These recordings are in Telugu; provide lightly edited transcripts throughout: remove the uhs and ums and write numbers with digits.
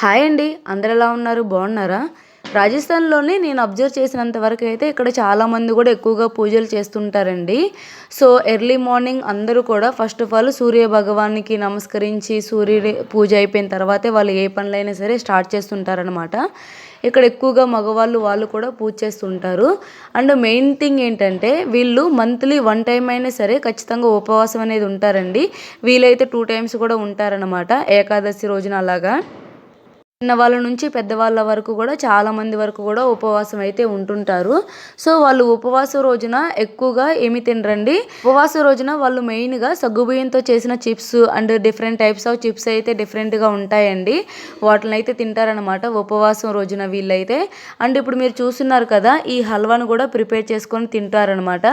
హాయ్ అండి. అందరూ ఎలా ఉన్నారు? బాగున్నారా? రాజస్థాన్‌లోనే నేను అబ్జర్వ్ చేసినంత వరకు అయితే ఇక్కడ చాలామంది కూడా ఎక్కువగా పూజలు చేస్తుంటారండి. సో, ఎర్లీ మార్నింగ్ అందరూ కూడా ఫస్ట్ ఆఫ్ ఆల్ సూర్య భగవాన్‌కి నమస్కరించి సూర్యుడి పూజ అయిపోయిన తర్వాతే వాళ్ళు ఏ పనులైనా సరే స్టార్ట్ చేస్తుంటారనమాట. ఇక్కడ ఎక్కువగా మగవాళ్ళు వాళ్ళు కూడా పూజ చేస్తుంటారు. అండ్ మెయిన్ థింగ్ ఏంటంటే వీళ్ళు మంత్లీ 1 టైమ్ అయినా సరే ఖచ్చితంగా ఉపవాసం అనేది ఉంటారండి. వీలైతే 2 టైమ్స్ కూడా ఉంటారనమాట. ఏకాదశి రోజున అలాగా. చిన్నవాళ్ళ నుంచి పెద్దవాళ్ళ వరకు కూడా చాలామంది వరకు కూడా ఉపవాసం అయితే ఉంటుంటారు. సో, వాళ్ళు ఉపవాస రోజున ఎక్కువగా ఏమి తినరండి. ఉపవాస రోజున వాళ్ళు మెయిన్‌గా సగ్గుబియ్యంతో చేసిన chips and different types of chips అయితే డిఫరెంట్‌గా ఉంటాయండి. వాటినైతే తింటారనమాట ఉపవాసం రోజున వీళ్ళైతే. అండ్ ఇప్పుడు మీరు చూస్తున్నారు కదా! ఈ హల్వాను కూడా ప్రిపేర్ చేసుకొని తింటారనమాట.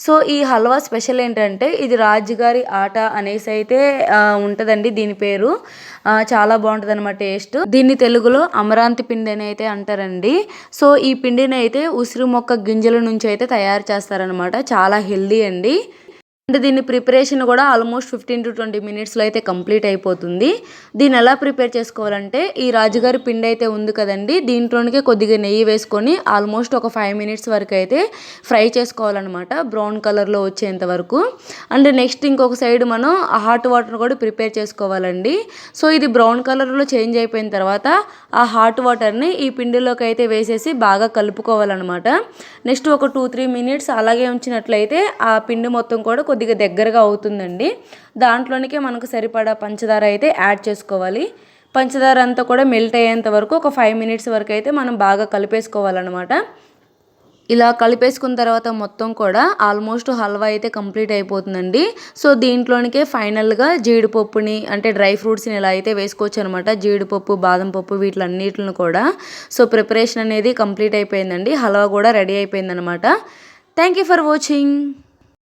సో, ఈ హల్వా స్పెషల్ ఏంటంటే ఇది రాజుగారి ఆట అనేసి అయితే ఉంటదండి దీని పేరు. చాలా బావుంటదనమాట టేస్ట్. దీన్ని తెలుగులో అమరాంతి పిండి అని అయితే అంటారండి. సో, ఈ పిండిని అయితే ఉసిరి మొక్క గింజల నుంచి అయితే తయారు చేస్తారనమాట. చాలా హెల్తీ అండి. అంటే దీని ప్రిపరేషన్ కూడా ఆల్మోస్ట్ 15-20 మినిట్స్లో అయితే కంప్లీట్ అయిపోతుంది. దీన్ని ఎలా ప్రిపేర్ చేసుకోవాలంటే ఈ రాజుగారి పిండి అయితే ఉంది కదండి, దీంట్లోనికి కొద్దిగా నెయ్యి వేసుకొని ఆల్మోస్ట్ ఒక 5 మినిట్స్ వరకు అయితే ఫ్రై చేసుకోవాలన్నమాట, బ్రౌన్ కలర్లో వచ్చేంత వరకు. అండ్ నెక్స్ట్ ఇంకొక సైడ్ మనం హాట్ వాటర్ కూడా ప్రిపేర్ చేసుకోవాలండి. సో ఇది బ్రౌన్ కలర్లో చేంజ్ అయిపోయిన తర్వాత ఆ హాట్ వాటర్ని ఈ పిండిలోకి అయితే వేసేసి బాగా కలుపుకోవాలన్నమాట. నెక్స్ట్ ఒక 2-3 మినిట్స్ అలాగే ఉంచినట్లయితే ఆ పిండి మొత్తం కూడా కొద్దిగా దగ్గరగా అవుతుందండి. దాంట్లోనికే మనకు సరిపడా పంచదార అయితే యాడ్ చేసుకోవాలి. పంచదార అంతా కూడా మెల్ట్ అయ్యేంత వరకు ఒక 5 మినిట్స్ వరకు అయితే మనం బాగా కలిపేసుకోవాలన్నమాట. ఇలా కలిపేసుకున్న తర్వాత మొత్తం కూడా ఆల్మోస్ట్ హల్వా అయితే కంప్లీట్ అయిపోతుందండి. సో దీంట్లోనికే ఫైనల్గా జీడిపప్పుని అంటే డ్రై ఫ్రూట్స్ని ఇలా అయితే వేసుకోవచ్చు అనమాట. జీడిపప్పు, బాదం పప్పు వీటిలన్నిటిని కూడా. సో ప్రిపరేషన్ అనేది కంప్లీట్ అయిపోయిందండి. హల్వా కూడా రెడీ అయిపోయిందనమాట. Thank you for watching.